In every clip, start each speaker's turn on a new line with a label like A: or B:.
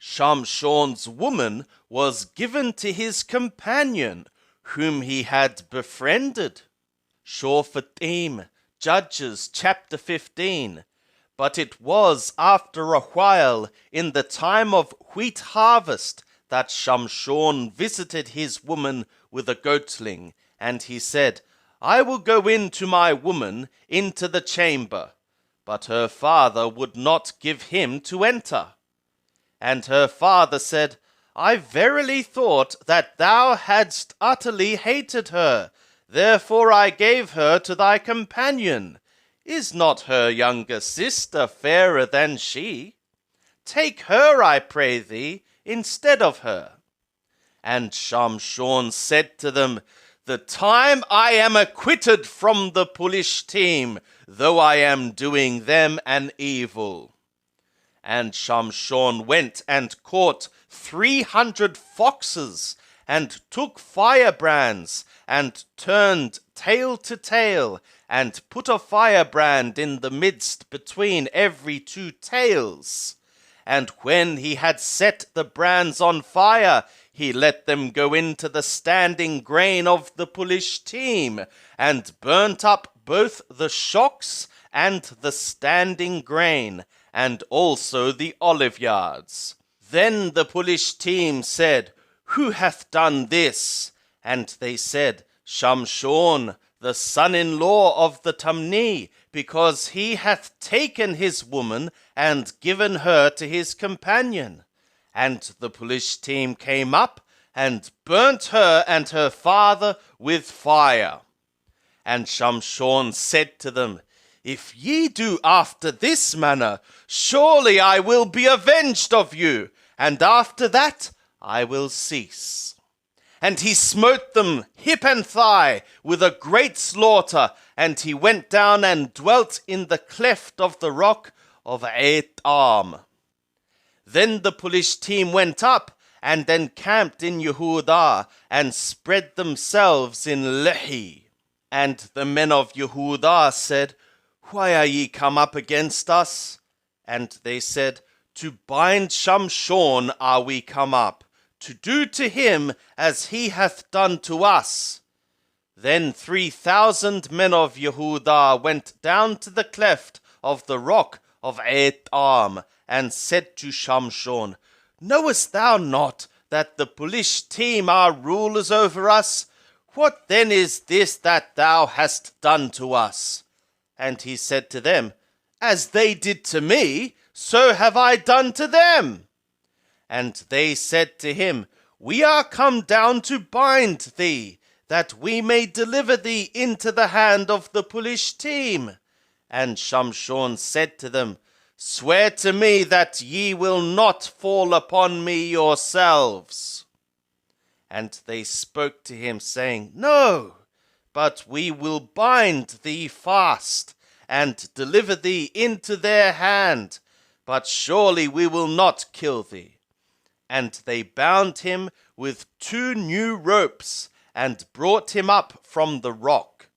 A: Shamshon's woman was given to his companion, whom he had befriended. Shorfatim, Judges chapter 15. But it was after a while, in the time of wheat harvest, that Shamshon visited his woman with a goatling, and he said, I will go in to my woman into the chamber. But her father would not give him to enter. And her father said, I verily thought that thou hadst utterly hated her, therefore I gave her to thy companion. Is not her younger sister fairer than she? Take her, I pray thee, instead of her. And Shamshon said to them, The time I am acquitted from the Philistine, though I am doing them an evil. And Shamshon went and caught 300 foxes, and took firebrands, and turned tail to tail, and put a firebrand in the midst between every 2 tails. And when he had set the brands on fire, he let them go into the standing grain of the Philistine, and burnt up both the shocks and the standing grain, and also the oliveyards. Then the Philistine said, Who hath done this? And they said, Shamshon, the son-in-law of the Tamni, because he hath taken his woman and given her to his companion. And the Philistine came up and burnt her and her father with fire. And Shamshon said to them, If ye do after this manner, surely I will be avenged of you, and after that I will cease. And he smote them hip and thigh with a great slaughter, and he went down and dwelt in the cleft of the rock of Etam. Then the Philistine went up and encamped in Yehudah, and spread themselves in Lehi. And the men of Yehudah said, Why are ye come up against us? And they said, To bind Shamshon are we come up, to do to him as he hath done to us. Then 3,000 men of Yehudah went down to the cleft of the rock of Etam, and said to Shamshon, Knowest thou not that the Philistine are rulers over us? What then is this that thou hast done to us? And he said to them, As they did to me, so have I done to them. And they said to him, We are come down to bind thee, that we may deliver thee into the hand of the Philistine. And Shamshon said to them, Swear to me that ye will not fall upon me yourselves. And they spoke to him, saying, No, but we will bind thee fast, and deliver thee into their hand, but surely we will not kill thee. And they bound him with 2 new ropes, and brought him up from the rock.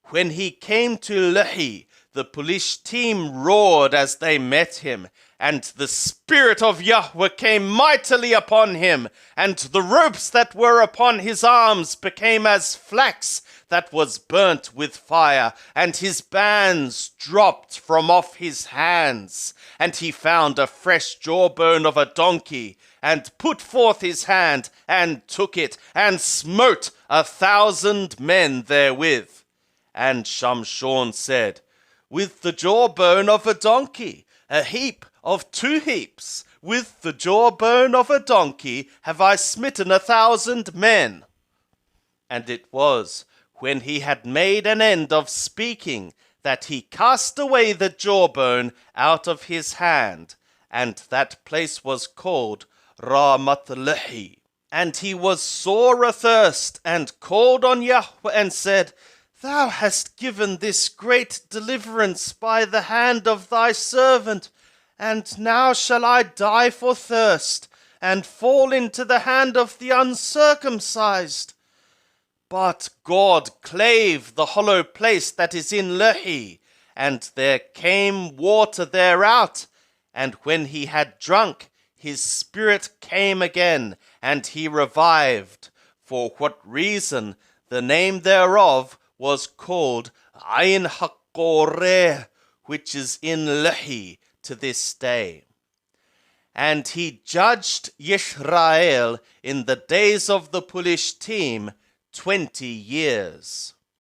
A: When he came to Lehi, the Philistine roared as they met him, and the Spirit of Yahweh came mightily upon him, and the ropes that were upon his arms became as flax that was burnt with fire, and his bands dropped from off his hands. And he found a fresh jawbone of a donkey, and put forth his hand, and took it, and smote 1,000 men therewith. And Shamshon said, With the jawbone of a donkey, a heap of 2 heaps, with the jawbone of a donkey have I smitten 1,000 men. And it was, when he had made an end of speaking, that he cast away the jawbone out of his hand, and that place was called Ramath Lehi. And he was sore athirst, and called on Yahweh, and said, Thou hast given this great deliverance by the hand of thy servant, and now shall I die for thirst, and fall into the hand of the uncircumcised. But God clave the hollow place that is in Lehi, and there came water thereout, and when he had drunk, his spirit came again, and he revived, for what reason the name thereof was called Ain HaKoreh, which is in Lehi to this day. And he judged Yisrael in the days of the Pulishtim 20 years.